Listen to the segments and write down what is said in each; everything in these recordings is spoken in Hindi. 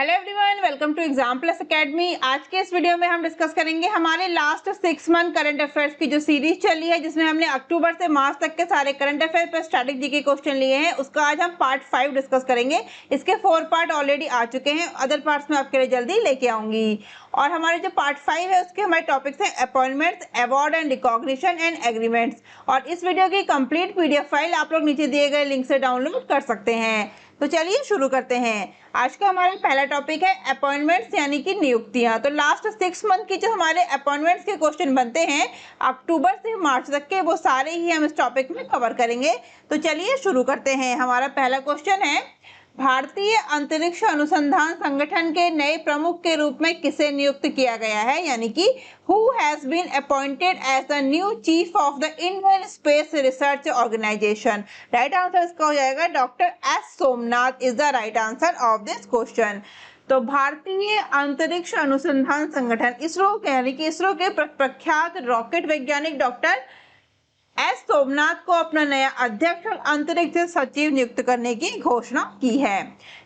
Hello everyone, welcome to exam plus academy. आज के इस वीडियो में हम डिस्कस करेंगे हमारे लास्ट 6 मंथ करंट अफेयर्स की जो सीरीज चली है, जिसमें हमने अक्टूबर से मार्च तक के सारे करंट अफेयर पर स्टैटिक जीके क्वेश्चन लिए हैं। उसका आज हम पार्ट 5 डिस्कस करेंगे। इसके 4 पार्ट ऑलरेडी आ चुके हैं, अदर पार्ट्स में आपके लिए जल्दी लेके आऊंगी। और हमारे जो पार्ट 5 है उसके हमारे टॉपिक्स हैं appointments, award and recognition and agreements. और इस वीडियो की कंप्लीट पीडीएफ फाइल आप लोग नीचे दिए गए लिंक से डाउनलोड कर सकते हैं। तो चलिए शुरू करते हैं। आज का हमारा पहला टॉपिक है अपॉइंटमेंट्स यानी कि नियुक्तियां। तो लास्ट 6 मंथ की जो हमारे अपॉइंटमेंट्स के क्वेश्चन बनते हैं अक्टूबर से मार्च तक के, वो सारे ही हम इस टॉपिक में कवर करेंगे। तो चलिए शुरू करते हैं। हमारा पहला क्वेश्चन है, भारतीय अंतरिक्ष अनुसंधान संगठन के नए प्रमुख के रूप में किसे नियुक्त किया गया है, यानी कि who has been appointed as the new chief of the Indian Space Research Organization। Right answer इसका हो जाएगा doctor S Somnath is the right answer of this question. तो भारतीय अंतरिक्ष अनुसंधान संगठन इसरो यानी कि इसरो के प्रख्यात रॉकेट वैज्ञानिक डॉक्टर एस सोमनाथ को अपना नया अध्यक्ष और अंतरिक्ष सचिव नियुक्त करने की घोषणा की है।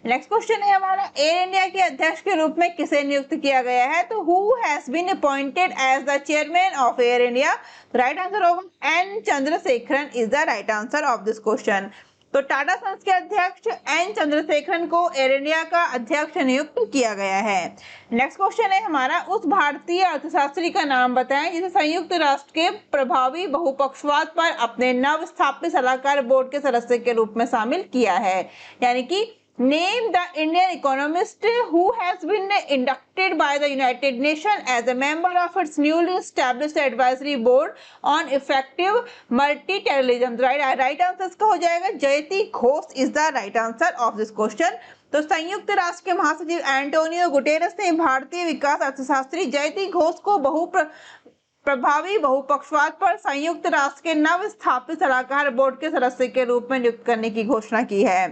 नेक्स्ट क्वेश्चन है हमारा, एयर इंडिया के अध्यक्ष के रूप में किसे नियुक्त किया गया है। तो who has been appointed as the chairman of Air India. Right answer of N Chandrasekaran is the right answer of this question. तो टाटा सन्स के अध्यक्ष एन चंद्रशेखरन को एयर इंडिया का अध्यक्ष नियुक्त किया गया है। नेक्स्ट क्वेश्चन है हमारा, उस भारतीय अर्थशास्त्री का नाम बताएं जिसे संयुक्त राष्ट्र के प्रभावी बहुपक्षवाद पर अपने नव स्थापित सलाहकार बोर्ड के सदस्य के रूप में शामिल किया है। यानी कि Name the Indian economist who has been inducted by the United Nations as a member of its newly established advisory board on effective multilateralism। Right answer इसका हो जाएगा जयति Ghosh is the right answer of this question। तो संयुक्त राष्ट्र के महासचिव एंटोनियो गुटेरेस ने भारतीय विकास अर्थशास्त्री जयति घोष को प्रभावी बहुपक्षवाद पर संयुक्त राष्ट्र के नव स्थापित सलाहकार बोर्ड के सदस्य के रूप में नियुक्त करने की घोषणा की है।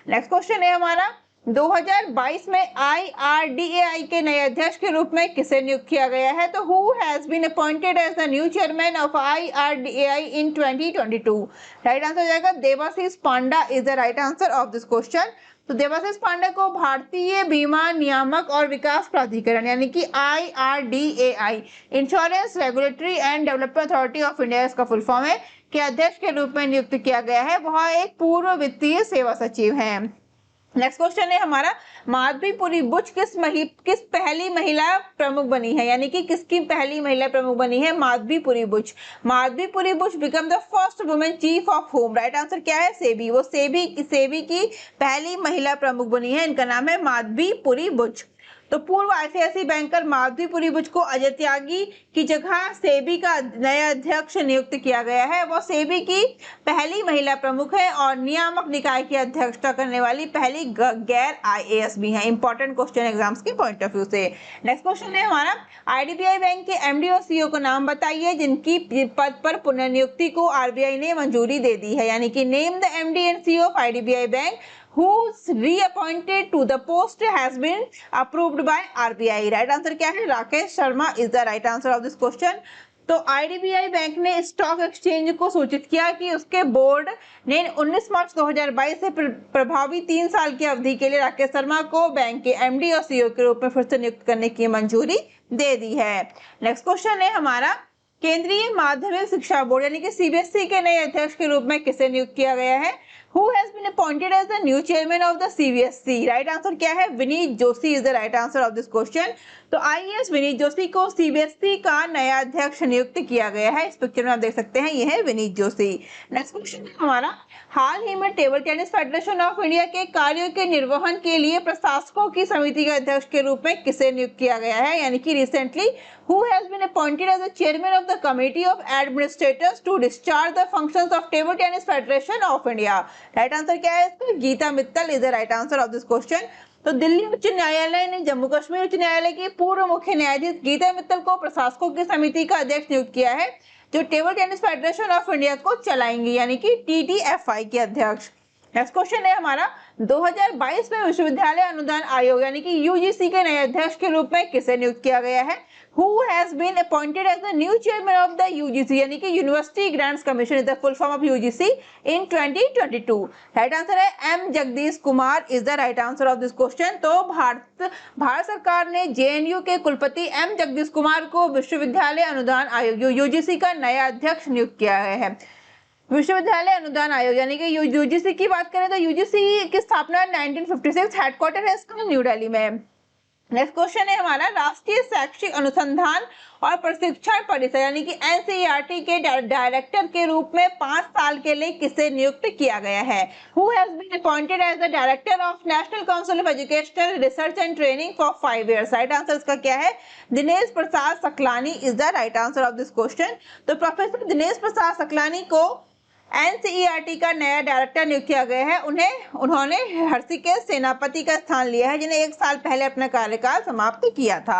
नेक्स्ट क्वेश्चन है हमारा, 2022 में IRDAI के नए अध्यक्ष के रूप में किसे नियुक्त किया गया है। तो who has been appointed as the new chairman of IRDAI in 2022। Right answer हो जाएगा Debasish Panda is the right answer of this question. तो देवाशीष पांडे को भारतीय बीमा नियामक और विकास प्राधिकरण यानी कि IRDAI insurance regulatory and development authority of India इसका फुल फॉर्म है के अध्यक्ष के रूप में नियुक्त किया गया है। वह एक पूर्व वित्तीय सेवा सचिव हैं। नेक्स्ट क्वेश्चन है हमारा, माधवीपुरी बुच किस पहली महिला प्रमुख बनी है, यानी कि किसकी पहली महिला प्रमुख बनी है। Madhabi Puri Buch become the first women chief of home. Right answer क्या है, सेबी। वो सेबी की पहली महिला प्रमुख बनी है। इनका नाम है माधवीपुरी बुच। तो पूर्व आईसीआईसी बैंकर माधवीपुरी बुच को अजय त्यागी की जगह सेबी का नया अध्यक्ष नियुक्त किया गया है। वो सेबी की पहली महिला प्रमुख है और नियामक निकाय की अध्यक्षता करने वाली पहली गैर IAS भी है। इंपॉर्टेंट क्वेश्चन एग्जाम्स के पॉइंट ऑफ व्यू से। नेक्स्ट क्वेश्चन है हमारा, IDBI बैंक के MD और CEO को नाम बताइए जिनकी पद पर पुनर्नियुक्ति को RBI ने मंजूरी दे दी है। यानी कि name the MD and CEO of IDBI bank whose reappointed to the post has been approved by RBI। Right answer क्या है, Rakesh Sharma is the right answer of this question। तो IDBI बैंक ने स्टॉक एक्सचेंज को सूचित किया कि उसके बोर्ड ने 19 मार्च 2022 से प्रभावी 3 साल की अवधि के लिए राकेश शर्मा को बैंक के MD और CEO के रूप में फिर से नियुक्त करने की मंजूरी दे दी है। नेक्स्ट क्वेश्चन है हमारा, केंद्रीय माध्यमिक शिक्षा बोर्ड यानी कि CBSE के नए अध्यक्ष के रूप में किसे नियुक्त किया गया है। Who has been appointed as the new chairman of the CBSE? Right answer क्या है, Vineet Joshi is the right answer of this question. तो IAS विनीत जोशी को CBSE का नया अध्यक्ष नियुक्त किया गया है। इस पिक्चर में आप देख सकते हैं, ये है विनीत जोशी। नेक्स्ट क्वेश्चन हमारा, हाल ही में table tennis federation of India के कार्यों के निर्वहन के लिए प्रशासकों की समिति के अध्यक्ष के रूप में किसे नियुक्त किया गया है। यानी कि recently who has been appointed as the chairman of the committee of administrators to discharge the functions of table tennis federation of India। Right answer क्या है इसका, Geeta Mittal is the right answer of this question. तो दिल्ली उच्च न्यायालय ने जम्मू कश्मीर उच्च न्यायालय की पूर्व मुख्य न्यायाधीश गीता मित्तल को प्रशासकों की समिति का अध्यक्ष नियुक्त किया है, जो table tennis federation of India को चलाएंगी, यानी कि TTFI के अध्यक्ष। नेक्स्ट क्वेश्चन है हमारा 2022 में विश्वविद्यालय अनुदान आयोग यानी कि यूजीसी के नए अध्यक्ष के रूप में किसे नियुक्त किया गया है? Who has been appointed as the new chairman of the UGC यानी कि university grants commission is the full form of UGC in 2022? Right answer है M Jagadesh Kumar is the right answer of this question. तो भारत सरकार ने जेएनयू के कुलपति एम जगदीश कुमार को विश्वविद्यालय अनुदान आयोग यूजीसी का नया अध्यक्ष नियुक्त किया गया है। विश्वविद्यालय अनुदान आयोग यानी कि यूजीसी की बात करें तो यूजीसी की स्थापना 1956, हेडक्वार्टर है इसका न्यू दिल्ली में। नेक्स्ट क्वेश्चन है हमारा राष्ट्रीय शैक्षिक अनुसंधान और प्रशिक्षण परिषद यानी कि एनसीईआरटी के डायरेक्टर के रूप में 5 साल के लिए किसे नियुक्त किया गया है? Who has been appointed as the director of National Council of Educational Research and Training for 5 years? Right answer इसका क्या है? Dinesh Prasad Saklani is the right answer of this question. तो प्रोफेसर दिनेश प्रसाद सकलानी को एनसीईआरटी का नया डायरेक्टर नियुक्त किया गया है। उन्होंने हर्षिकेश सेनापति का स्थान लिया है जिन्हें 1 साल पहले अपना कार्यकाल समाप्त किया था।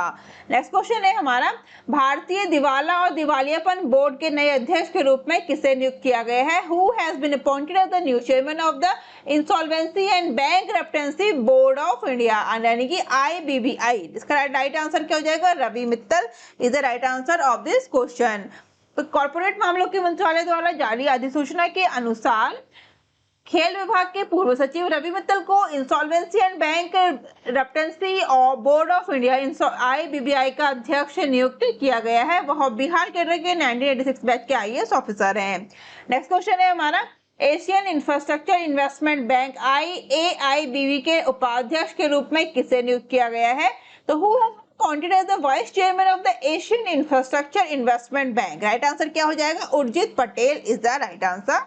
नेक्स्ट क्वेश्चन है हमारा भारतीय दिवाला और दिवालियापन बोर्ड के नए अध्यक्ष के रूप में किसे नियुक्त किया गया है? Who has been appointed as the new chairman of the Insolvency and Bankruptcy Board of India यानी कि IBBI? इसका राइट आंसर क्या हो जाएगा? Ravi Mittal is the right answer of this question. तो कॉर्पोरेट मामलों के मंत्रालय द्वारा जारी अधिसूचना के अनुसार खेल विभाग के पूर्व सचिव रवि मित्तल को इंसॉल्वेंसी एंड बैंकरप्टेंसी और बोर्ड ऑफ इंडिया IBBI का अध्यक्ष नियुक्त किया गया है। वह बिहार कैडर के 1986 बैच के IAS ऑफिसर हैं। नेक्स्ट क्वेश्चन है हमारा Asian infrastructure investment bank AIBB के उपाध्यक्ष के रूप में किसे नियुक्त किया गया है? तो who has appointed as the vice chairman of the Asian Infrastructure Investment Bank? Right answer क्या हो जाएगा? Urjit Patel is the right answer.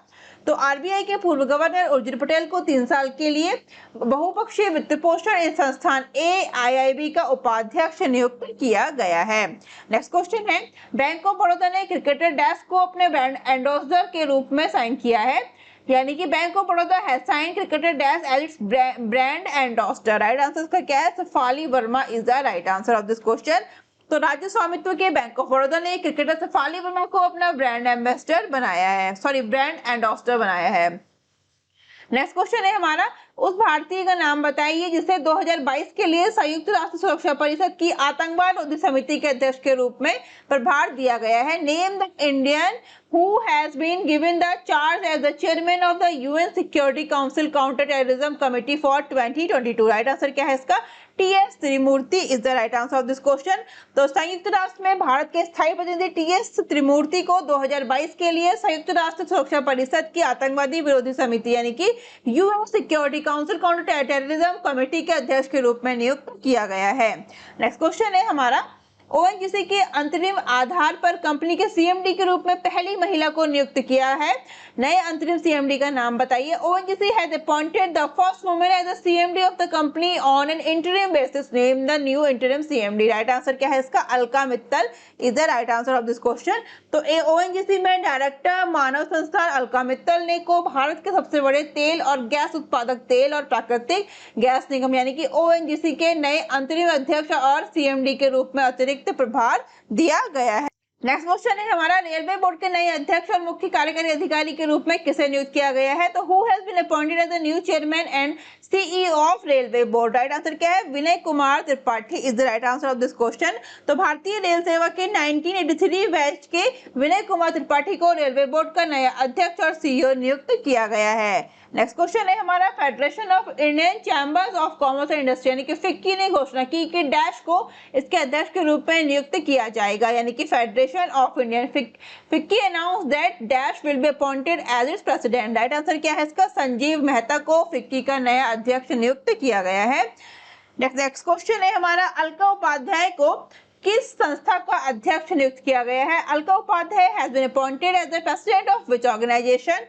तो आरबीआई के पूर्व गवर्नर उर्जित पटेल को 3 साल के लिए बहुपक्षीय वित्त पोषण संस्थान AIIB का उपाध्यक्ष नियुक्त किया गया है। नेक्स्ट क्वेश्चन है बैंक ऑफ बड़ौदा ने क्रिकेटर डैश को अपने ब्रांड एंडोसर के रूप में साइन किया है यानी कि bank of Baroda has sign cricketer dash as its brand endorser. Right answer का क्या है? Shafali Verma is the right answer of this question. तो राज्य स्वामित्व के बैंक ऑफ बड़ौदा ने क्रिकेटर सफाली वर्मा को अपना ब्रांड एम्बेसडर बनाया है, ब्रांड एंडोसर बनाया है। नेक्स्ट क्वेश्चन है हमारा उस भारतीय का नाम बताइए जिसे 2022 के लिए संयुक्त राष्ट्र सुरक्षा परिषद की आतंकवाद विरोधी समिति के अध्यक्ष के रूप में प्रभार दिया गया है। Name the Indian who has been given the charge as the chairman of the UN Security Council Counter Terrorism Committee for 2022? Right answer क्या है इसका? TS Trimurti is the right answer of this question. तो संयुक्त राष्ट्र में भारत के स्थायी प्रतिनिधि TS त्रिमूर्ति को 2022 के लिए संयुक्त राष्ट्र सुरक्षा परिषद की आतंकवादी विरोधी समिति यानी कि UN Security Council Counter Terrorism Committee के अध्यक्ष के रूप में नियुक्त किया गया है। नेक्स्ट क्वेश्चन है हमारा ONGC के अंतरिम आधार पर कंपनी के CMD के रूप में पहली महिला को नियुक्त किया है। नए अंतरिम CMD का नाम बताइए। ONGC has appointed the first woman as the CMD of the company on an interim basis. Name the new interim CMD. Right answer क्या है इसका? Alka Mittal is the right answer of this question. तो ONGC में डायरेक्टर मानव संस्थान अलका मित्तल ने को भारत के सबसे बड़े तेल और गैस उत्पादक तेल और प्राकृतिक गैस निगम यानी कि ONGC के नए अंतरिम अध्यक्ष और CMD के रूप में अतिरिक्त प्रभार दिया गया है। नेक्स्ट क्वेश्चन है हमारा रेलवे बोर्ड के नए अध्यक्ष और मुख्य कार्यकारी अधिकारी के रूप में किसे नियुक्त किया गया है? तो who has been appointed as the new chairman and CEO of railway board? Right answer क्या है? Vinay Kumar Tripathi is the right answer of this question. तो भारतीय रेल सेवा के 1983 बैच के विनय कुमार त्रिपाठी को रेलवे बोर्ड का नया अध्यक्ष और CEO नियुक्त किया गया है। नेक्स्ट क्वेश्चन है हमारा federation of Indian chambers of commerce and industry यानी कि फिक्की ने घोषणा की कि डैश को इसके अध्यक्ष के रूप में नियुक्त किया जाएगा यानी कि federation of Indian FICCI announce that dash will be appointed as its president. Right answer क्या है इसका? संजीव मेहता को फिक्की का नया अध्यक्ष नियुक्त किया गया है। नेक्स्ट क्वेश्चन है हमारा अलका उपाध्याय को किस संस्था का अध्यक्ष नियुक्त किया गया है? Alka Upadhyay has been appointed as the president of which organization?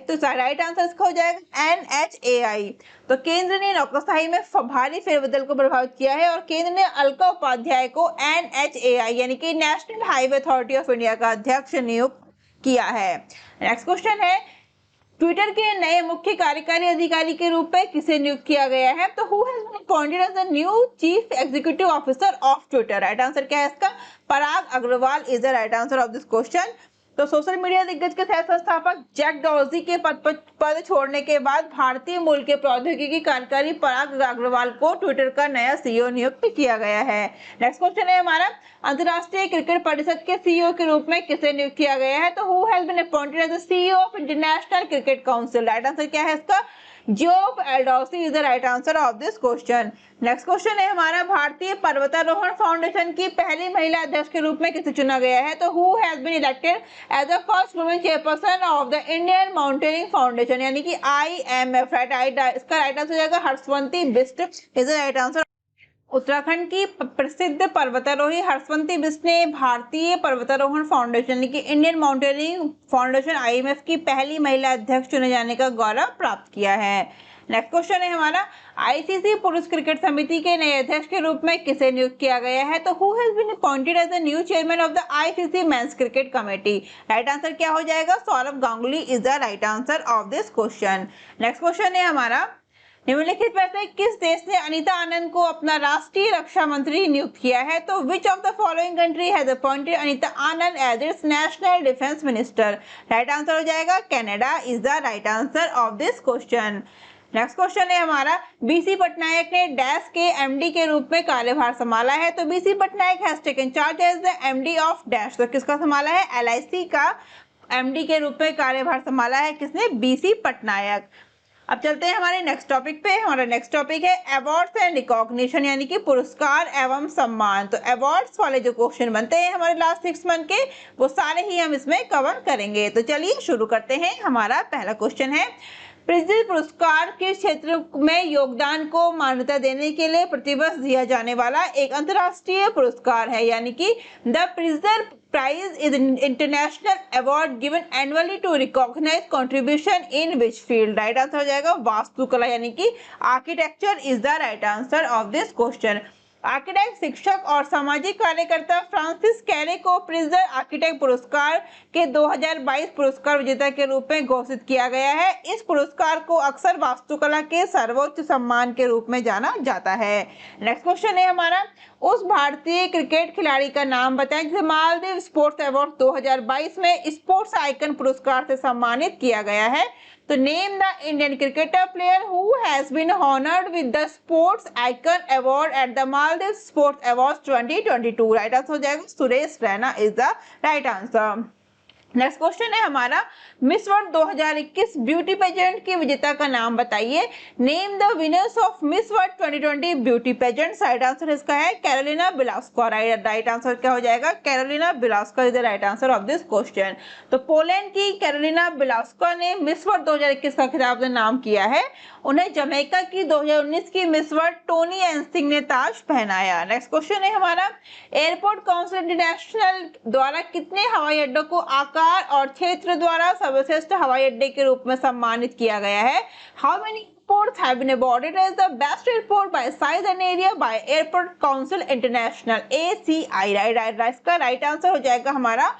तो राइट आंसर इसका हो जाएगा NHAI। तो केंद्र ने नौकरशाही में भारी फेरबदल को प्रभावित किया है और केंद्र ने अलका उपाध्याय को NHAI यानी कि national highway authority of India का अध्यक्ष नियुक्त किया है। नेक्स्ट क्वेश्चन है ट्विटर के नए मुख्य कार्यकारी अधिकारी के रूप में किसे नियुक्त किया गया है? तो who has been appointed as the new chief executive officer of Twitter? Right answer क्या है इसका? Parag Agrawal is the right answer of this question. तो सोशल मीडिया दिग्गज के सह संस्थापक जैक डॉर्सी के पद छोड़ने के बाद भारतीय मूल के प्रौद्योगिकी कार्यकारी पराग अग्रवाल को ट्विटर का नया सीईओ नियुक्त किया गया है। नेक्स्ट क्वेश्चन है हमारा, अंतरराष्ट्रीय क्रिकेट परिषद के सीईओ के रूप में किसे नियुक्त किया गया है? तो who has been appointed as the CEO of international cricket council? Right answer क्या है इसका? Geoff Allardice is the right answer of this question. Next question है हमारा, भारतीय पर्वतारोहण फाउंडेशन की पहली महिला अध्यक्ष के रूप में किसे चुना गया है? तो who has been elected as the first women chairperson of the Indian mountaineering foundation, यानी कि IMF। राइट, इसका राइट आंसर हो जाएगा Harshwanti Bisht is the right answer. Uttarakhand की प्रसिद्ध पर्वतारोही हर्षवंती बिष्ट ने भारतीय पर्वतारोहण फाउंडेशन यानी कि इंडियन माउंटेनिंग फाउंडेशन IMF की पहली महिला अध्यक्ष चुने जाने का गौरव प्राप्त किया है। नेक्स्ट क्वेश्चन है हमारा, ICC पुरुष क्रिकेट समिति के नए अध्यक्ष के रूप में किसे नियुक्त किया गया है? तो who has been appointed as the new chairman of the ICC men's cricket committee? Right answer क्या हो जाएगा? Sourav Ganguly is the right answer of this question. Next question है हमारा, निम्नलिखित में से किस देश ने अनीता आनंद को अपना राष्ट्रीय रक्षा मंत्री नियुक्त किया है? तो which of the following country has appointed Anita Anand as its national defence minister? Right answer हो जाएगा Canada is the right answer of this question. Next question है हमारा, BC पटनायक ने डैश के MD के रूप में कार्यभार संभाला है? तो BC Patnaik has taken charge as the MD of dash. तो किसका संभाला है? LIC का MD के रूप में कार्यभार संभाला है किसने? BC पटनायक। अब चलते हैं हमारे नेक्स्ट टॉपिक पे। हमारा नेक्स्ट टॉपिक है अवार्ड्स एंड रिकॉग्निशन यानी कि पुरस्कार एवं सम्मान। तो अवार्ड्स वाले जो क्वेश्चन बनते हैं हमारे लास्ट 6 मंथ के, वो सारे ही हम इसमें कवर करेंगे। तो चलिए शुरू करते हैं। हमारा पहला क्वेश्चन है, प्रिज्जर पुरस्कार के क्षेत्र में योगदान को मान्यता देने के लिए प्रतिवर्ष दिया जाने वाला एक अंतर्राष्ट्रीय पुरस्कार है, यानी कि the Pritzker prize is international award given annually to recognize contribution in which field? Right answer हो जाएगा वास्तुकला यानी कि architecture is the right answer of this question. Architect, शिक्षक और सामाजिक कार्यकर्ता फ्रांसिस कैरे को प्रिज्जर आर्किटेक्ट पुरस्कार के 2022 पुरस्कार विजेता के रूप में घोषित किया गया है। इस पुरस्कार को अक्सर वास्तुकला के सर्वोच्च सम्मान के रूप में जाना जाता है। नेक्स्ट क्वेश्चन है हमारा, उस भारतीय क्रिकेट खिलाड़ी का नाम बताएं जिसे मालदीव स्पोर्ट्स अवार्ड 2022 में स्पोर्ट्स आइकन पुरस्कार से सम्मानित किया गया है। तो name the Indian cricketer player who has been honoured with the sports icon award at the Maldives sports award 2022? Right answer हो जाएगा Suresh Raina is the right answer. Next question है हमारा, मिस वर्ल्ड 2021 ब्यूटी पेजेंट की विजेता का नाम बताइए। Name the winners of miss world 2020 beauty pageant. Right answer इसका है कैरोलिना बिलास्को। राइट आंसर क्या हो जाएगा? Karolina Bielawska is the right answer of this question. तो पोलैंड की कैरोलिना बिलास्को ने मिस वर्ल्ड 2021 का खिताब नाम किया है। उन्हें जमैका की 2019 की मिस वर्ल्ड टोनी एंसिंग ने ताज पहनाया। नेक्स्ट क्वेश्चन है हमारा, एयरपोर्ट काउंसिल इंटरनेशनल द्वारा कितने हवाई अड्डों को आकार और क्षेत्र द्वारा सर्वश्रेष्ठ हवाई अड्डे के रूप में सम्मानित किया गया है? How many airports have been awarded as the best airport by size and area by Airport Council International ACI? इसका राइट आंसर हो जाएगा हमारा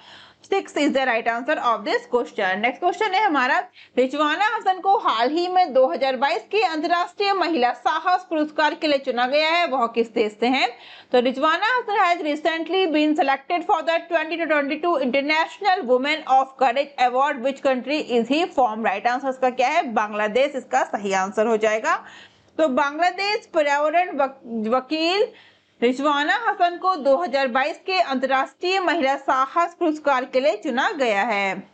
6 is the right answer of this question. Next question है हमारा, रिजवाना हसन को हाल ही में 2022 के अंतर्राष्ट्रीय महिला साहस पुरस्कार के लिए चुना गया है, वह किस देश से हैं? तो Rizwana Hasan has recently been selected for the 2022 international women of courage award. Which country is he from? Right answer इसका क्या है? बांग्लादेश इसका सही आंसर हो जाएगा। तो बांग्लादेश पर्यावरण वकील रिजवाना हसन को 2022 के अंतर्राष्ट्रीय महिला साहस पुरस्कार के लिए चुना गया है।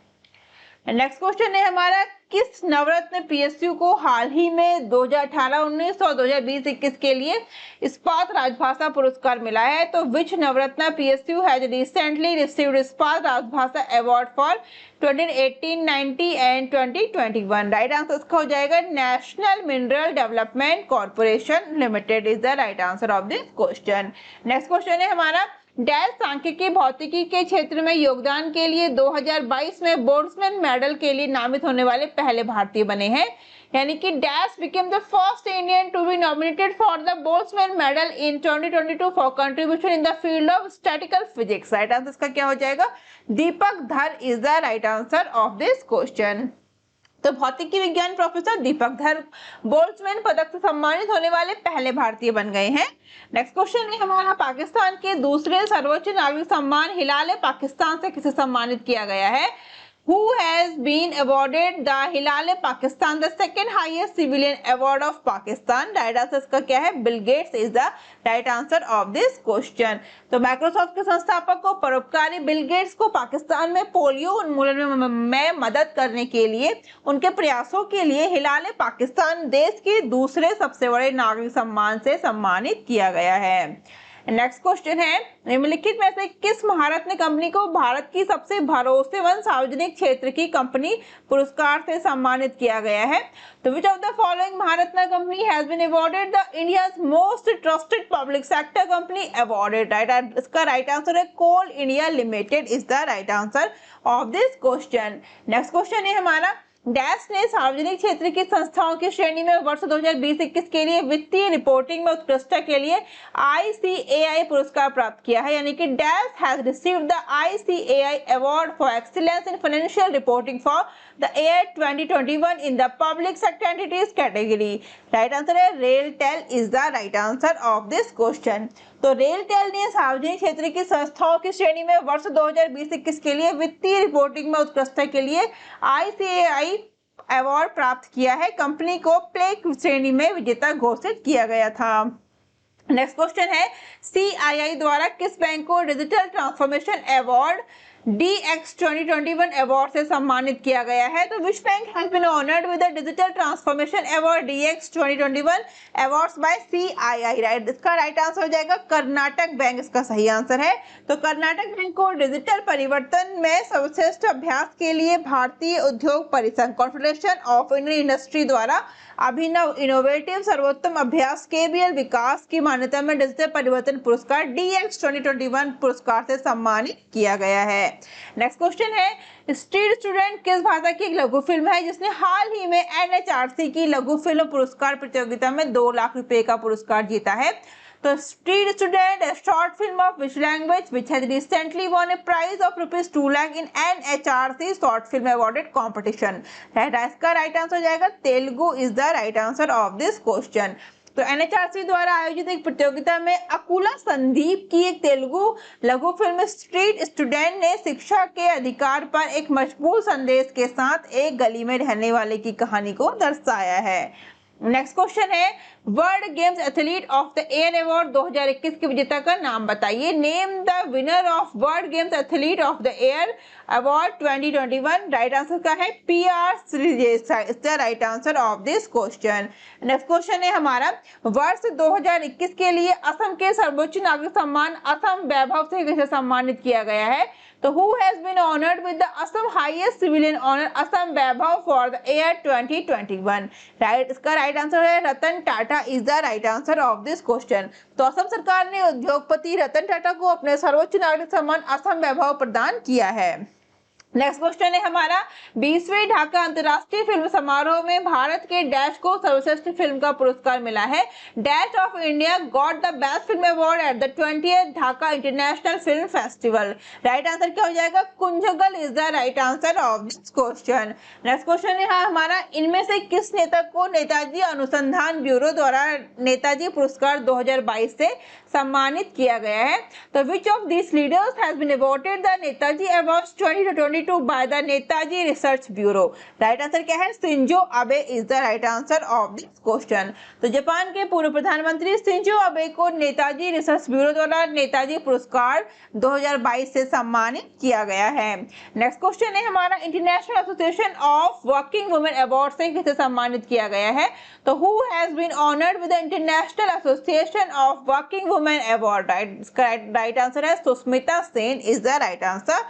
नेक्स्ट क्वेश्चन है हमारा, किस नवरत्न PSU को हाल ही में 2018-19 और 2020-21 के लिए इस्पात राजभाषा पुरस्कार मिला है? तो विच नवरत्न PSU हैज रिसेंटली रिसीव्ड इस्पात राजभाषा award for 2018, 19 and 2021? Right answer इसका हो जाएगा national mineral development corporation limited is the right answer of this question. Next question है हमारा, डैश सांख्यिकी भौतिकी के क्षेत्र में योगदान के लिए 2022 में बोल्ट्जमैन मेडल के लिए नामित होने वाले पहले भारतीय बने हैं, यानी कि dash became the first Indian to be nominated for the Boltzmann medal in 2022 for contribution in the field of statical physics. Right answer इसका क्या हो जाएगा? Deepak Dhar is the right answer of this question. तो भौतिकी विज्ञान प्रोफेसर दीपक धर बोल्ट्जमैन पदक से सम्मानित होने वाले पहले भारतीय बन गए हैं। नेक्स्ट क्वेश्चन है हमारा, पाकिस्तान के दूसरे सर्वोच्च नागरिक सम्मान हिलाल पाकिस्तान से किसे सम्मानित किया गया है? Who has been awarded the Hilal Pakistan, the second highest civilian award of Pakistan? Right answer इसका क्या है? Bill Gates is the right answer of this question. तो माइक्रोसॉफ्ट के संस्थापक को परोपकारी बिल गेट्स को पाकिस्तान में पोलियो उन्मूलन में मदद करने के लिए उनके प्रयासों के लिए हिलाल पाकिस्तान देश के दूसरे सबसे बड़े नागरिक सम्मान से सम्मानित किया गया है। नेक्स्ट क्वेश्चन है, निम्नलिखित में से किस महारत्न कंपनी को भारत की सबसे भरोसेमंद सार्वजनिक क्षेत्र की कंपनी पुरस्कार से सम्मानित किया गया है? तो which of the following Maharatna company has been awarded the India's most trusted public sector company awarded? Right, इसका राइट आंसर है Coal India Limited is the right answer of this question. Next question है हमारा, डैश ने सार्वजनिक क्षेत्र की संस्थाओं की श्रेणी में वर्ष 2020-21 के लिए वित्तीय रिपोर्टिंग में उत्कृष्टता के लिए ICAI पुरस्कार प्राप्त किया है, यानी कि dash has received the ICAI award for excellence in financial reporting for the year 2021 in the public sector entities category. Right answer है RailTel is the right answer of this question. तो रेलटेल ने सार्वजनिक क्षेत्र की संस्थाओं की श्रेणी में वर्ष 2020-21 के लिए वित्तीय रिपोर्टिंग में उत्कृष्टता के लिए ICAI अवार्ड प्राप्त किया है। कंपनी को प्ले श्रेणी में विजेता घोषित किया गया था। नेक्स्ट क्वेश्चन है, CII द्वारा किस बैंक को digital transformation award DX 2021 award से सम्मानित किया गया है? तो which bank has been honoured with the digital transformation award DX 2021 awards by CII? Right, इसका राइट आंसर हो जाएगा कर्नाटक बैंक, इसका सही आंसर है। तो कर्नाटक बैंक को डिजिटल परिवर्तन में सर्वश्रेष्ठ अभ्यास के लिए भारतीय उद्योग परिसंघ कॉन्फेडरेशन ऑफ इंडियन इंडस्ट्री द्वारा अभिनव इनोवेटिव सर्वोत्तम अभ्यास KBL विकास की मान्यता में डिजिटल परिवर्तन पुरस्कार DX 2021 पुरस्कार से सम्मानित किया गया है। नेक्स्ट क्वेश्चन है, स्ट्रीट स्टूडेंट किस भाषा की एक लघु फिल्म है जिसने हाल ही में NHRC की लघु फिल्म पुरस्कार प्रतियोगिता में 2 लाख रुपए का पुरस्कार जीता है? तो street student a short film of which language which has recently won a prize of ₹2 lakh in NHRC short film awarded competition? Right, इसका राइट आंसर हो जाएगा Telugu is the right answer of this question. तो NHRC द्वारा आयोजित एक प्रतियोगिता में अकुला संदीप की एक तेलुगु लघु फिल्म स्ट्रीट स्टूडेंट ने शिक्षा के अधिकार पर एक मजबूर संदेश के साथ एक गली में रहने वाले की कहानी को दर्शाया है। नेक्स्ट क्वेश्चन है, world games athlete of the year award 2021 के विजेता का नाम बताइए। Name the winner of world games athlete of the year award 2021। Right answer का है PR Sreejesh is the right answer of this question. Next question है हमारा, वर्ष 2021 के लिए असम के सर्वोच्च नागरिक सम्मान असम वैभव से किसे सम्मानित किया गया है? तो who has been honored with the Assam highest civilian honor Assam Vaibhav for the year 2021? Right, इसका राइट आंसर है Ratan Tata is the right answer of this question. तो असम सरकार ने उद्योगपति रतन टाटा को अपने सर्वोच्च नागरिक सम्मान असम वैभव प्रदान किया है। नेक्स्ट क्वेश्चन है हमारा, 20वें ढाका अंतर्राष्ट्रीय फिल्म समारोह में भारत के डैश को सर्वश्रेष्ठ फिल्म का पुरस्कार मिला है। Dash of India got the best film award at the 20th Dhaka international film festival. Right answer क्या हो जाएगा? Koozhangal is the right answer of this question. Next question है हमारा, इनमें से किस नेता को नेताजी अनुसंधान ब्यूरो द्वारा नेताजी पुरस्कार 2022 से सम्मानित किया गया है? तो which of this leaders has been awarded the Netaji awards 2022 by the Netaji research bureau? Right answer क्या है? Shinzo Abe is the right answer of this question. तो जापान के पूर्व प्रधानमंत्री शिंजो अबे को नेताजी रिसर्च ब्यूरो द्वारा नेताजी पुरस्कार 2022 से सम्मानित किया गया है। नेक्स्ट क्वेश्चन है हमारा, international association of working women award से किसे सम्मानित किया गया है? तो who has been honoured with the international association of working women award? Right, इसका राइट आंसर है Sushmita Sen is the right answer.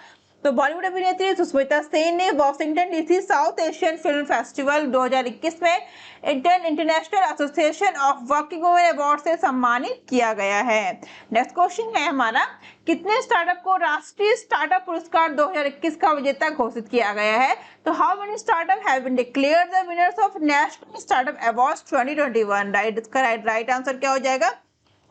तो बॉलीवुड अभिनेत्री सुष्मिता सेन ने Washington DC south Asian film festival 2021 में international association of working women award से सम्मानित किया गया है। नेक्स्ट क्वेश्चन है हमारा, कितने स्टार्टअप को राष्ट्रीय स्टार्टअप पुरस्कार 2021 का विजेता घोषित किया गया है? तो how many startup have been declared the winners of national startup awards 2021? Right, इसका राइट आंसर क्या हो जाएगा?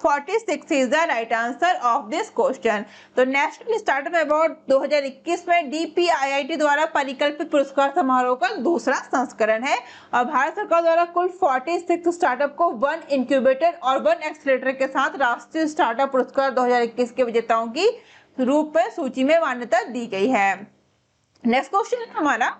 46 is the right answer of this question. तो नेशनल स्टार्टअप अवार्ड 2021 में DPIIT द्वारा परिकल्पित पुरस्कार समारोह का दूसरा संस्करण है और भारत सरकार द्वारा कुल 46 स्टार्टअप को 1 इंक्यूबेटर और 1 एक्सीलरेटर के साथ राष्ट्रीय स्टार्टअप पुरस्कार 2021 के विजेताओं की रूप में सूची में मान्यता दी गई है। नेक्स्ट क्वेश्चन हमारा,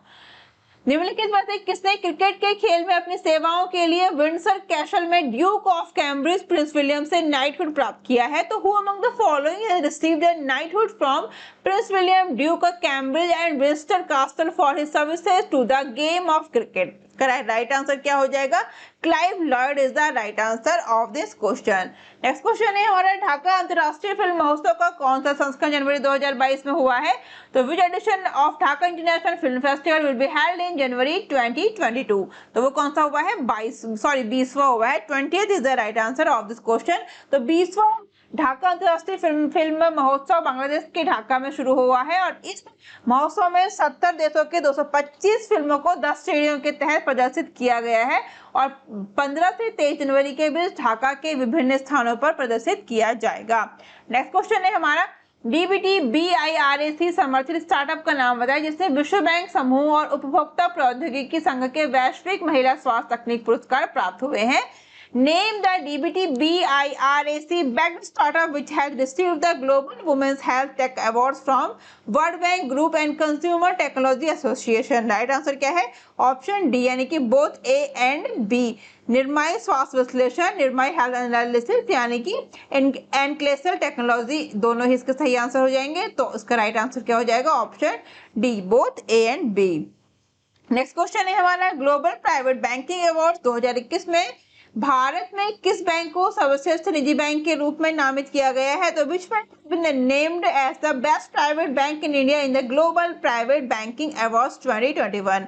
निम्नलिखित में से किसने क्रिकेट के खेल में अपनी सेवाओं के लिए विंडसर कैसल में Duke of Cambridge Prince William से नाइटहुड प्राप्त किया है? तो who among the following has received a knighthood from Prince William Duke of Cambridge and Windsor Castle for his services to the game of cricket? Right answer क्या हो जाएगा? Clive Lloyd is the right answer of this question. Next question है हमारा, ढाका अंतर्राष्ट्रीय फिल्म महोत्सव का कौन सा संस्करण जनवरी 2022 में हुआ है? तो which edition of Dhaka international film festival will be held in January 2022? तो वो कौन सा हुआ है? 20वां हुआ है। 20th is the right answer of this question. तो 20वां ढाका अंतर्राष्ट्रीय फिल्म महोत्सव बांग्लादेश के ढाका में शुरू हुआ है और इस महोत्सव में 70 देशों के 225 फिल्मों को 10 श्रेणियों के तहत प्रदर्शित किया गया है और 15 से 23 जनवरी के बीच ढाका के विभिन्न स्थानों पर प्रदर्शित किया जाएगा। नेक्स्ट क्वेश्चन है हमारा, DBT BIRAC समर्थित स्टार्टअप का नाम बताएं जिसने विश्व बैंक समूह और उपभोक्ता प्रौद्योगिकी संघ के वैश्विक महिला स्वास्थ्य तकनीक पुरस्कार प्राप्त हुए हैं। Name the DBT BIRAC backed startup which has received the Global Women's Health Tech Awards from World Bank Group and Consumer Technology Association? Right answer क्या है? ऑप्शन डी यानी कि बोथ A एंड B। निर्माई स्वास्थ्य विश्लेषण, निर्माई हेल्थ एनालिसिस यानी कि एनक्लेसल टेक्नोलॉजी, दोनों ही इसके सही आंसर हो जाएंगे। तो इसका राइट आंसर क्या हो जाएगा? Option D, both A and B। Next question है हमारा, ग्लोबल प्राइवेट बैंकिंग अवार्ड 2021 में भारत में किस बैंक को सर्वश्रेष्ठ निजी बैंक के रूप में नामित किया गया है? तो which bank named as the best private bank in India in the global private banking awards 2021?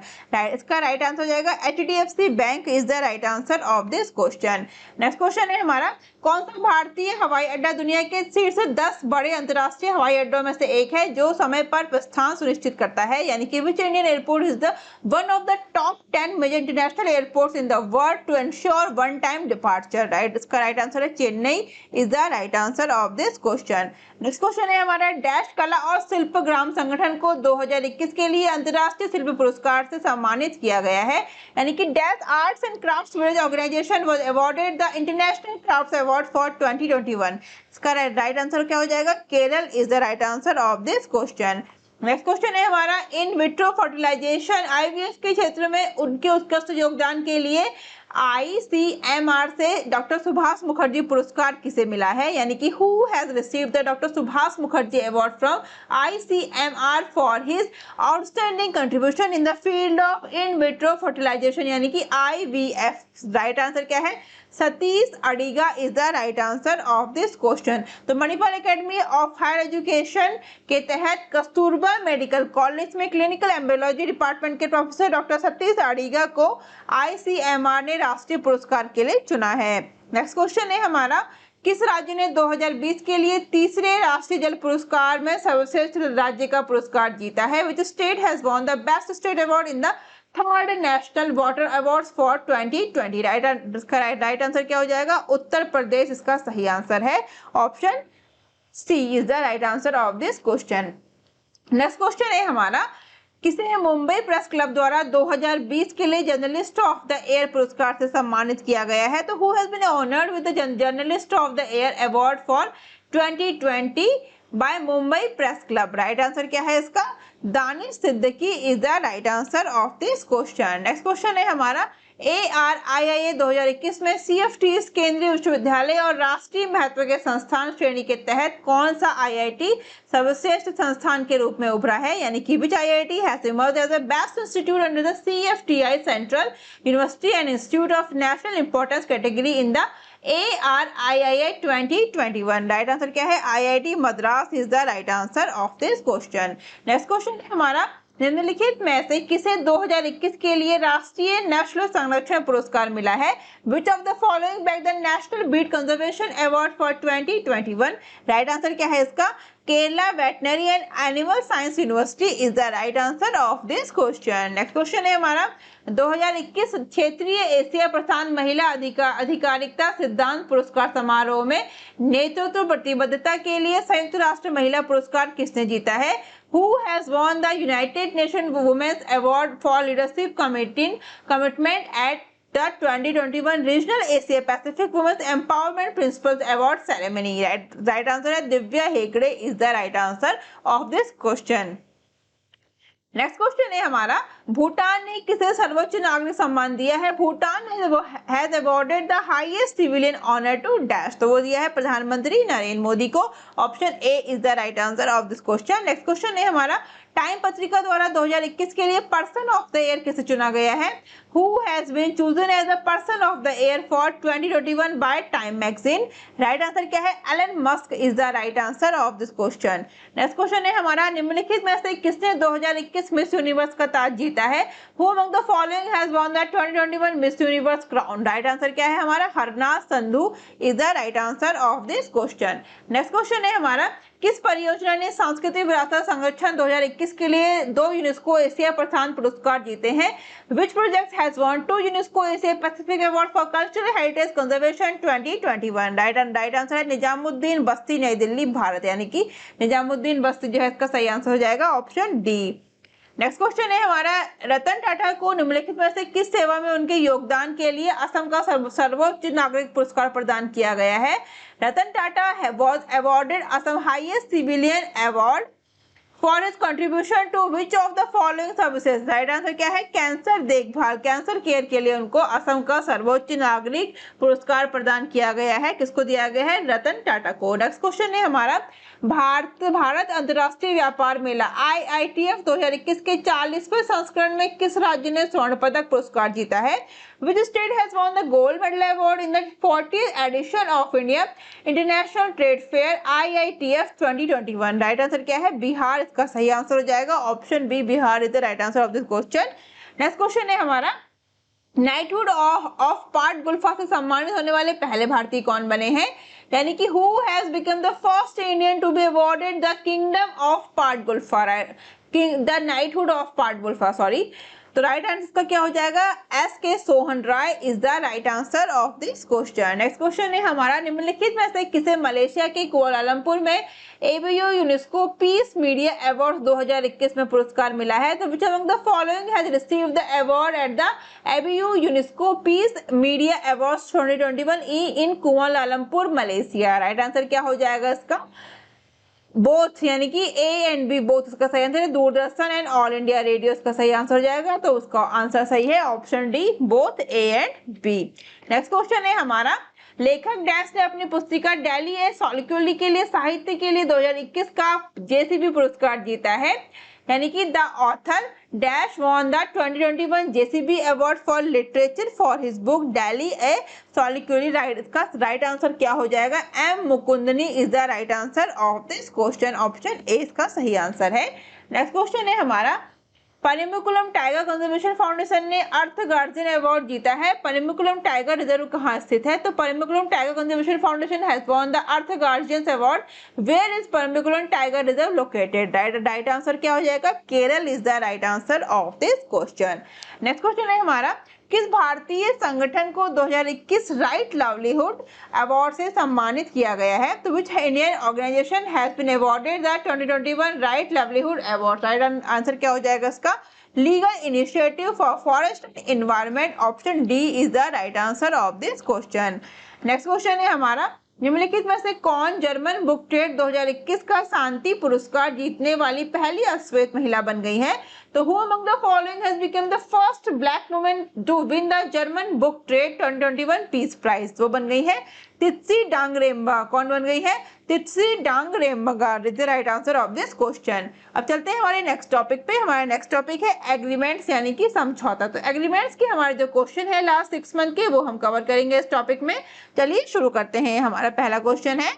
इसका राइट आंसर हो जाएगा HDFC bank is the right answer of this question. Next question है हमारा, कौन सा भारतीय हवाई अड्डा दुनिया के शीर्ष 10 बड़े अंतर्राष्ट्रीय हवाई अड्डों में से एक है जो समय पर प्रस्थान सुनिश्चित करता है? यानी कि which Indian airport is the one of the top 10 major international airports in the world to ensure one time departure? Right, इसका राइट आंसर है Chennai is the right answer of this question. Next question है हमारा, डैश कला और शिल्पग्राम संगठन को 2021 के लिए अंतर्राष्ट्रीय शिल्प पुरस्कार से सम्मानित किया गया है। यानी कि dash arts and crafts village organization was awarded the international crafts award for 2021। इसका राइट आंसर क्या हो जाएगा? Kerala is the right answer of this question. Next question है हमारा, इन विट्रो फर्टिलाइजेशन IVF के क्षेत्र में उनके उत्कृष्ट योगदान के लिए ICMR से डॉक्टर सुभाष मुखर्जी पुरस्कार किसे मिला है? यानी कि who has received the doctor Subhash Mukherjee award from ICMR for his outstanding contribution in the field of in vitro fertilization यानी कि IVF? राइट आंसर क्या है? Satish Adiga is the right answer of this question. तो Manipal academy of higher education के तहत कस्तूरबा मेडिकल कॉलेज में क्लिनिकल एम्ब्रियोलॉजी डिपार्टमेंट के प्रोफेसर डॉक्टर सतीश अडिगा को ICMR ने राष्ट्रीय पुरस्कार के लिए चुना है। नेक्स्ट क्वेश्चन है हमारा, किस राज्य ने 2020 के लिए तीसरे राष्ट्रीय जल पुरस्कार में सर्वश्रेष्ठ राज्य का पुरस्कार जीता है? Which state has won the best state award in the third national water awards for 2020? Right answer क्या हो जाएगा? उत्तर प्रदेश इसका सही आंसर है। Option C is the right answer of this question. Next question है हमारा, किसे मुंबई प्रेस क्लब द्वारा 2020 के लिए जर्नलिस्ट ऑफ द ईयर पुरस्कार से सम्मानित किया गया है? तो who has been honoured with the journalist of the year award for 2020 by Mumbai press club? Right answer क्या है इसका? Danish Siddiqui is the right answer of this question. Next question है हमारा, ARIIA 2021 में CFTs केंद्रीय विश्वविद्यालय और राष्ट्रीय महत्व के संस्थान श्रेणी के तहत कौन सा IIT सर्वश्रेष्ठ संस्थान के रूप में उभरा है? यानी कि which IIT has emerged as the best institute under the CFTI Central University and Institute of National Importance category in the ARIIA 2021? Right answer क्या है? IIT Madras is the right answer of this question. Next question है हमारा, निम्नलिखित में से किसे 2021 के लिए राष्ट्रीय नेशनल संरक्षण पुरस्कार मिला है? Which of the following bag the national beat conservation award for 2021? Right answer क्या है इसका? Kerala veterinary and animal science university is the right answer of this question. Next question है हमारा 2021 क्षेत्रीय एशिया प्रधान महिला अधिकारिता सिद्धांत पुरस्कार समारोह में नेतृत्व प्रतिबद्धता के लिए संयुक्त राष्ट्र महिला पुरस्कार किसने जीता है? Who has won the United Nations Women's Award for Leadership Commitment at the 2021 Regional Asia Pacific Women's Empowerment Principles Award Ceremony? Right answer है Divya Hegde is the right answer of this question. Next question है हमारा भूटान ने किसे सर्वोच्च नागरिक सम्मान दिया है? Bhutan has awarded the highest civilian honour to dash, तो वो दिया है प्रधानमंत्री नरेंद्र मोदी को। Option A is the right answer of this question. Next question है हमारा टाइम पत्रिका द्वारा 2021 के लिए पर्सन ऑफ द ईयर किसे चुना गया है? Who has been chosen as the person of the year for 2021 by Time Magazine? Right answer क्या है? Elon Musk is the right answer of this question. Next question है हमारा निम्नलिखित में से किसने 2021 मिस यूनिवर्स का ताज जीता है? Who among the following has won the 2021 miss universe crown? Right answer क्या है हमारा? Harnath Sandhu is the right answer of this question. Next question है हमारा किस परियोजना ने सांस्कृतिक विरासत संरक्षण 2021 के लिए 2 यूनेस्को एशिया प्रधान पुरस्कार जीते हैं? Which project has won 2 UNESCO Asia Pacific Award for Cultural Heritage Conservation 2021? Right answer है निजामुद्दीन बस्ती नई दिल्ली भारत, यानी कि निजामुद्दीन बस्ती जो है इसका सही आंसर हो जाएगा ऑप्शन डी। नेक्स्ट क्वेश्चन है हमारा रतन टाटा को निम्नलिखित में से किस सेवा में उनके योगदान के लिए असम का सर्वोच्च नागरिक पुरस्कार प्रदान किया गया है? Ratan Tata was awarded Assam highest civilian award for his contribution to which of the following services? Right answer क्या है? कैंसर देखभाल, कैंसर केयर के लिए उनको असम का सर्वोच्च नागरिक पुरस्कार प्रदान किया गया है। किसको दिया गया है? रतन टाटा को। नेक्स्ट क्वेश्चन है हमारा भारत अंतर्राष्ट्रीय व्यापार मेला IITF 2021 के 40वें संस्करण में किस राज्य ने स्वर्ण पदक पुरस्कार जीता है? Which state has won the gold medal award in the 40th edition of India International Trade Fair IITF 2021? Right answer क्या है? बिहार इसका सही आंसर हो जाएगा option B, Bihar is the right answer of this question. Next question है हमारा नाइटहुड ऑफ पाट गुल्फा से सम्मानित होने वाले पहले भारतीय कौन बने हैं? यानी कि who has become the first Indian to be awarded the kingdom of Pat Gulfa, the knighthood of Pat Gulfa, sorry. तो राइट आंसर का क्या हो जाएगा? SK Sohan Roy is the right answer of this question. Next question है हमारा निम्नलिखित में से किसे मलेशिया के कुआलालंपुर में ABU UNESCO peace media award 2021 में पुरस्कार मिला है? तो which among the following has received the award at the ABU UNESCO peace media awards 2021 in Kuala Lumpur Malaysia? Right answer क्या हो जाएगा इसका? बोथ, यानी कि A एंड B बोथ इसका सही आंसर है। Doordarshan and all India radio इसका सही आंसर हो जाएगा, तो उसका आंसर सही है option D, both A and B। Next question है हमारा लेखक डैश ने अपनी पुस्तिका डेली ए सॉलिक्यूली के लिए साहित्य के लिए 2021 का JCB पुरस्कार जीता है, यानी कि the author dash won the 2021 JCB award for literature for his book Delhi a soliloquy. इसका राइट आंसर क्या हो जाएगा? M Mukundan is the right answer of this question, option A इसका सही आंसर है। नेक्स्ट क्वेश्चन है हमारा परिमुकुलम टाइगर कंजर्वेशन फाउंडेशन ने अर्थ गार्जियन अवार्ड जीता है। परिमुकुलम टाइगर रिजर्व कहाँ स्थित है? तो Parambikulam tiger conservation foundation has won the earth guardian award. Where is Parambikulam tiger reserve located? Right answer क्या हो जाएगा? Kerala is the right answer of this question. Next question है हमारा किस भारतीय संगठन को 2021 राइट लाइवलीहुड अवार्ड से सम्मानित किया गया है? तो which Indian organization has been awarded the 2021 right livelihood award? Right answer क्या हो जाएगा इसका? Legal initiative for forest and environment, option D is the right answer of this question. Next question है हमारा निम्नलिखित में से कौन जर्मन बुक ट्रेड 2021 का शांति पुरस्कार जीतने वाली पहली अश्वेत महिला बन गई है? तो who among the following has become the first black woman to win the German book trade 2021 peace prize? वो बन गई है तित्सी डांगरेम्बा। कौन बन गई है? Tsitsi Dangarembga is the right answer of this question. अब चलते हैं हमारे नेक्स्ट टॉपिक पे। हमारा नेक्स्ट टॉपिक है एग्रीमेंट्स, यानी कि समझौता। तो एग्रीमेंट्स के हमारे जो क्वेश्चन है लास्ट 6 मंथ के, वो हम कवर करेंगे इस टॉपिक में। चलिए शुरू करते हैं। हमारा पहला क्वेश्चन है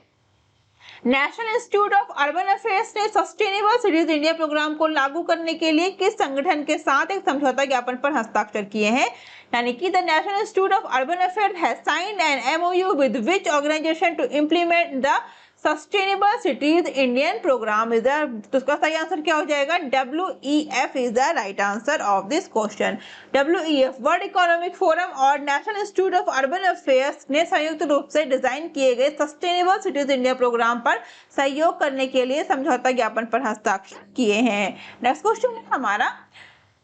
national institute of urban affairs ने सस्टेनेबल सिटीज इंडिया प्रोग्राम को लागू करने के लिए किस संगठन के साथ एक समझौता ज्ञापन पर हस्ताक्षर किए हैं? यानी कि the national institute of urban affairs has signed an MOU with which organisation to implement the sustainable cities Indian programme is the, तो इसका सही आंसर क्या हो जाएगा? WEF is the right answer of this question. WEF world economic forum और national institute of urban affairs ने संयुक्त रूप से डिजाइन किए गए सस्टेनेबल सिटीज इंडिया प्रोग्राम पर सहयोग करने के लिए समझौता ज्ञापन पर हस्ताक्षर किए हैं। नेक्स्ट क्वेश्चन है हमारा,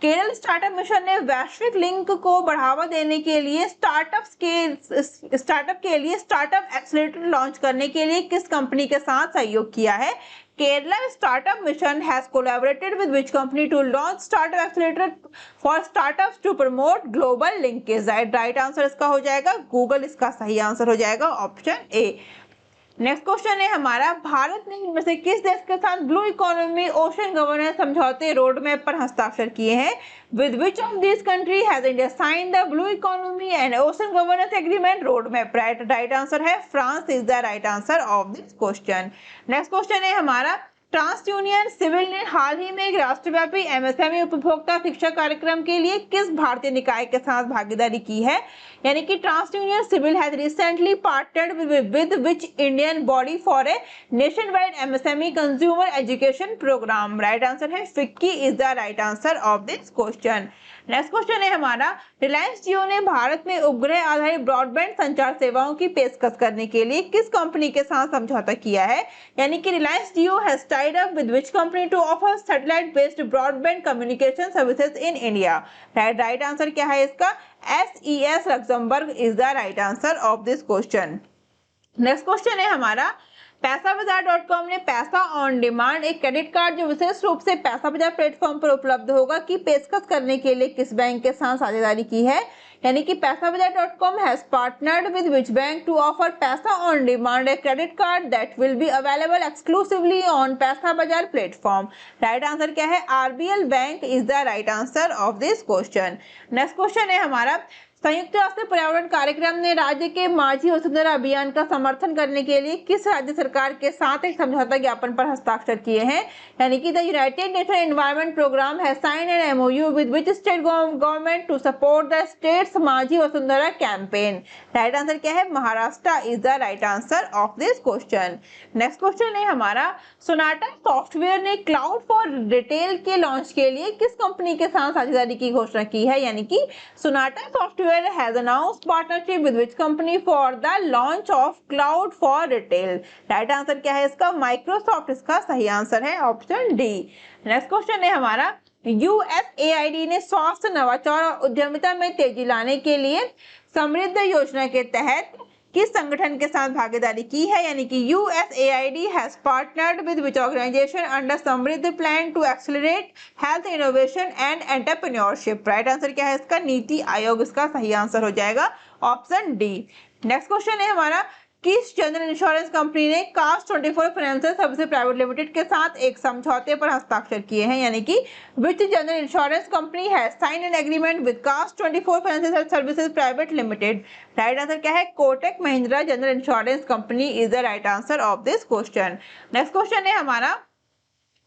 केरल स्टार्टअप मिशन ने वैश्विक लिंक को बढ़ावा देने के लिए स्टार्टअप के लिए स्टार्टअप एक्सेलरेटर लॉन्च करने के लिए किस कंपनी के साथ सहयोग किया है? Kerala Startup Mission has collaborated with which company to launch Startup Accelerator for startups to promote global linkage? Right answer इसका हो जाएगा गूगल, इसका सही आंसर हो जाएगा ऑप्शन ए। नेक्स्ट क्वेश्चन है हमारा, भारत ने इनमें से किस देश के साथ ब्लू इकोनॉमी ओशन गवर्नेंस समझौते रोड मैप पर हस्ताक्षर किए हैं? With which of this country has India sign the blue economy and ocean governance agreement road map? Right answer है France is the right answer of this question. Next question है हमारा, ट्रांस यूनियन सिविल ने हाल ही में एक राष्ट्रव्यापी एमएसएमई उपभोक्ता शिक्षा कार्यक्रम के लिए किस भारतीय निकाय के साथ भागीदारी की है? यानी कि TransUnion CIBIL has recently partnered with which Indian body for a nationwide MSME consumer education programme? Right answer है FICCI is the right answer of this question. Next question है हमारा, रिलायंस जियो ने भारत में उपग्रह आधारित ब्रॉडबैंड संचार सेवाओं की पेशकश करने के लिए किस कंपनी के साथ समझौता किया है? यानी कि Reliance Jio has tied up with which company to offer satellite based broadband communication services in India? Right answer क्या है इसका? SES Luxembourg is the right answer of this question. Next question है हमारा, पैसाबाजार.com ने पैसा ऑन डिमांड एक क्रेडिट कार्ड जो विशेष रूप से पैसा बाजार प्लेटफॉर्म पर उपलब्ध होगा की पेशकश करने के लिए किस बैंक के साथ साझेदारी की है? यानी कि पैसाबाजार.com has partnered with which bank to offer Paisa on demand a credit card that will be available exclusively on Paisabazaar platform? Right answer क्या है? RBL bank is the right answer of this question. Next question है हमारा, संयुक्त राष्ट्र पर्यावरण कार्यक्रम ने राज्य के माझी वसुंधरा अभियान का समर्थन करने के लिए किस राज्य सरकार के साथ एक समझौता ज्ञापन पर हस्ताक्षर किए हैं? यानी कि the United Nation environment programme has signed an MOU with which state government to support the states Majhi Vasundhara campaign? Right answer क्या है? Maharashtra is the right answer of this question. Next question है हमारा, सोनाटा सॉफ्टवेयर ने क्लाउड फॉर रिटेल के लॉन्च के लिए किस कंपनी के साथ साझेदारी की घोषणा की है? यानी कि Sonata software has announced partnership with which company for the launch of cloud for retail? Right answer क्या है इसका? माइक्रोसॉफ्ट इसका सही आंसर है ऑप्शन डी। नेक्स्ट क्वेश्चन है हमारा, USAID ने स्वास्थ्य नवाचार और उद्यमिता में तेजी लाने के लिए समृद्ध योजना के तहत किस संगठन के साथ भागीदारी की है? यानी कि USAID has partnered with which organization under Samridh plan to accelerate health innovation and entrepreneurship? Right answer क्या है इसका? नीति आयोग इसका सही आंसर हो जाएगा ऑप्शन डी। नेक्स्ट क्वेश्चन है हमारा, किस जनरल इंश्योरेंस कंपनी ने कास्ट 24 फाइनेंशियल सर्विसेज प्राइवेट लिमिटेड के साथ एक समझौते पर हस्ताक्षर किए हैं? यानी कि which general insurance company has signed an agreement with cast 24 financial services private limited? Right answer क्या है? Kotak Mahindra general insurance company is the right answer of this question. Next question है हमारा,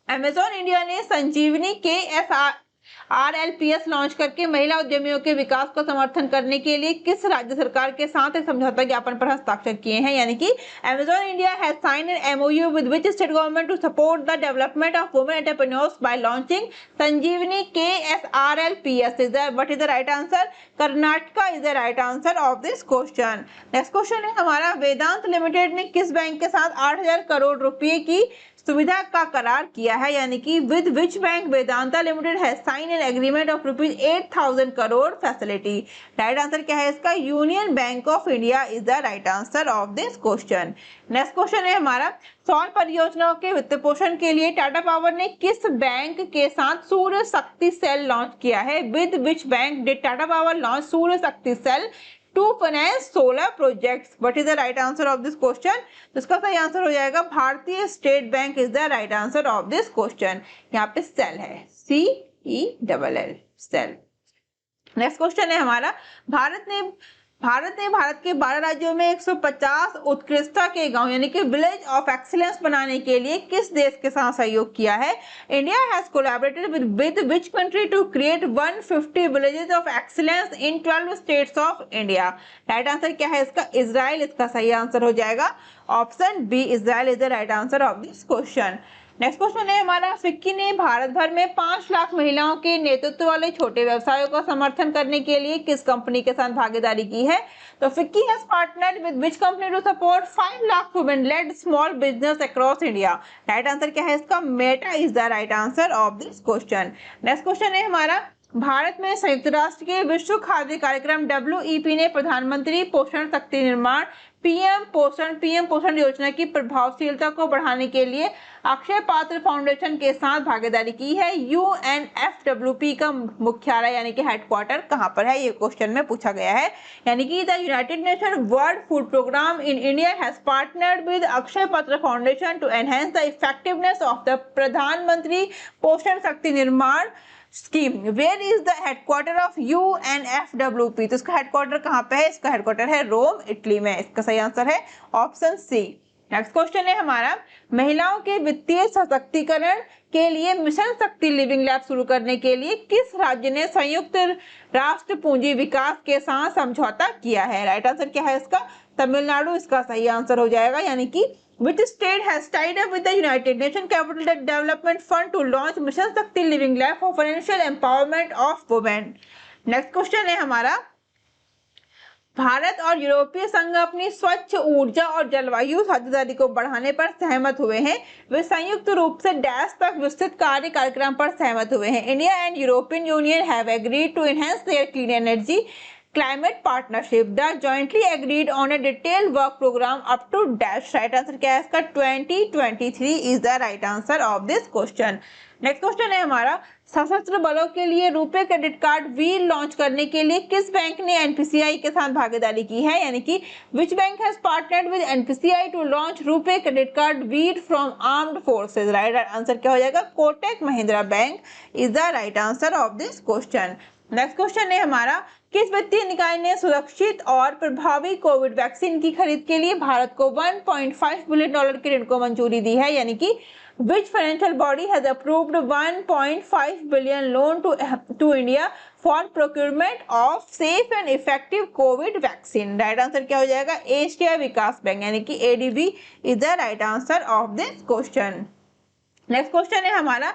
अमेजॉन इंडिया ने संजीवनी KSRLPS लॉन्च करके महिला उद्यमियों के विकास को समर्थन करने के लिए किस राज्य सरकार के साथ एक समझौता ज्ञापन पर हस्ताक्षर किए हैं? यानी कि Amazon India has signed an MOU with which state government to support the development of women entrepreneurs by launching Sanjeevani KSRLPS? What is the right answer? Karnataka is the right answer of this question. Next question है हमारा, वेदांत लिमिटेड ने किस बैंक के साथ 8,000 करोड़ रुपए की सुविधा का करार किया है? यानी कि with which bank Vedanta limited has sign an agreement of ₹8,000 crore facility? Right answer क्या है इसका? Union bank of India is the right answer of this question. Next question है हमारा, सौर परियोजनाओं के वित्त पोषण के लिए टाटा पावर ने किस बैंक के साथ सूर्य शक्ति सेल लॉन्च किया है? With which bank did Tata power launch Surya Shakti cell to finance solar projects? What is the right answer of this question? तो इसका सही आंसर हो जाएगा भारतीय state bank is the right answer of this question. यहाँ पे सेल है CELL सेल। नेक्स्ट क्वेश्चन है हमारा, भारत ने भारत ने भारत के 12 राज्यों में 150 उत्कृष्टता के गांव यानी कि विलेज ऑफ एक्सीलेंस बनाने के लिए किस देश के साथ सहयोग किया है? India has collaborated with which country to create 150 villages of excellence in 12 states of India? Right answer क्या है इसका? इजराइल इसका सही आंसर हो जाएगा। Option B Israel is the right answer of this question. Next question है हमारा, फिक्की ने भारत भर में 5 लाख महिलाओं के नेतृत्व वाले छोटे व्यवसायों का समर्थन करने के लिए किस कंपनी के साथ भागीदारी की है? तो FICCI has partnered with which company to support 5 lakh women led small business across India? Right answer क्या है इसका? Meta is the right answer of this question. Next question है हमारा, भारत में संयुक्त राष्ट्र के विश्व खाद्य कार्यक्रम WEP ने प्रधानमंत्री पोषण शक्ति निर्माण पीएम पोषण योजना की प्रभावशीलता को बढ़ाने के लिए अक्षय पात्र फाउंडेशन के साथ भागीदारी की है। UNFWP का मुख्यालय यानी कि हेडक्वार्टर कहां पर है? ये क्वेश्चन में पूछा गया है। यानी कि the United nation world food programme in India has partnered with Akshaya Patra foundation to enhance the effectiveness of the प्रधानमंत्री Poshan Shakti Nirman scheme. Where is the headquarter of UNFWP? तो इसका हेडक्वार्टर कहाँ पे है? इसका हेडक्वार्टर है रोम, इटली में। इसका सही आंसर है ऑप्शन सी। नेक्स्ट क्वेश्चन है हमारा, महिलाओं के वित्तीय सशक्तिकरण के लिए मिशन शक्ति लिविंग लैब शुरू करने के लिए किस राज्य ने संयुक्त राष्ट्र पूंजी विकास के साथ समझौता किया है? राइट आंसर क्या है इसका? तमिलनाडु इसका सही आंसर हो जाएगा। यानी कि which state has tied up with the United Nations Capital Development Fund to launch Mission Shakti Living Lab for financial empowerment of women? Next question है हमारा, भारत और यूरोपीय संघ अपनी स्वच्छ ऊर्जा और जलवायु साझेदारी को बढ़ाने पर सहमत हुए हैं। वे संयुक्त रूप से डैश तक विस्तृत कार्य कार्यक्रम पर सहमत हुए हैं। India and European Union have agreed to enhance their clean energy climate partnership that jointly agreed on a detailed work program up to dash। Right answer क्या है इसका? 2023 is the right answer of this question। Next question है हमारा, सशस्त्र बलों के लिए रुपे क्रेडिट कार्ड वील लॉन्च करने के लिए किस बैंक ने NPCI के साथ भागीदारी की है? यानी कि which bank has partnered with NPCI to launch RuPay credit card वील from armed forces? Right answer क्या हो जाएगा? Kotak Mahindra bank is the right answer of this question. Next question है हमारा, किस वित्तीय निकाय ने सुरक्षित और प्रभावी कोविड वैक्सीन की खरीद के लिए भारत को $1.5 बिलियन के ऋण को मंजूरी दी है? यानी कि which financial body has approved 1.5 billion loan to India for procurement of safe and effective COVID vaccine? Right answer क्या हो जाएगा? एशिया विकास बैंक यानी कि ADB is the right answer of this question। Next question है हमारा,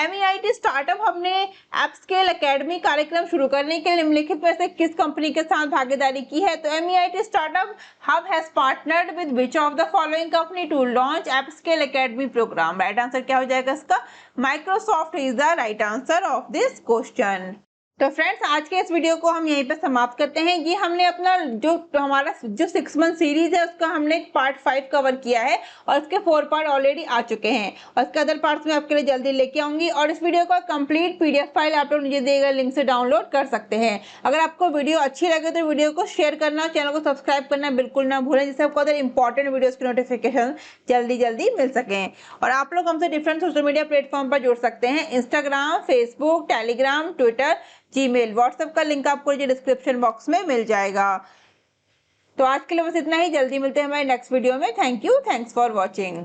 MEIT स्टार्टअप हब ने अपस्केल एकेडमी कार्यक्रम शुरू करने के लिए निम्नलिखित में से किस कंपनी के साथ भागीदारी की है? तो MEIT startup hub has partnered with which of the following company to launch upscale academy programme? Right answer क्या हो जाएगा इसका? Microsoft is the right answer of this question. तो फ्रेंड्स, आज के इस वीडियो को हम यहीं पे समाप्त करते हैं। ये हमने अपना हमारा 6 मंथ सीरीज है उसका हमने पार्ट 5 कवर किया है और इसके 4 पार्ट ऑलरेडी आ चुके हैं और इसके अदर पार्ट्स में आपके लिए जल्दी लेके आऊंगी और इस वीडियो का कंप्लीट PDF फाइल आप लोग मुझे दिए गए लिंक से डाउनलोड कर सकते हैं। अगर आपको वीडियो अच्छी लगे तो वीडियो को शेयर करना, चैनल को सब्सक्राइब करना बिल्कुल ना भूलें, जिससे आपको अदर इंपॉर्टेंट वीडियोज की नोटिफिकेशन जल्दी मिल सकें। और आप लोग हमसे डिफरेंट सोशल मीडिया प्लेटफॉर्म पर जुड़ सकते हैं, Instagram, Facebook, Telegram, Twitter, Gmail, WhatsApp का लिंक आपको डिस्क्रिप्शन बॉक्स में मिल जाएगा। तो आज के लिए बस इतना ही, जल्दी मिलते हैं हमारे नेक्स्ट वीडियो में। Thank you, thanks for watching.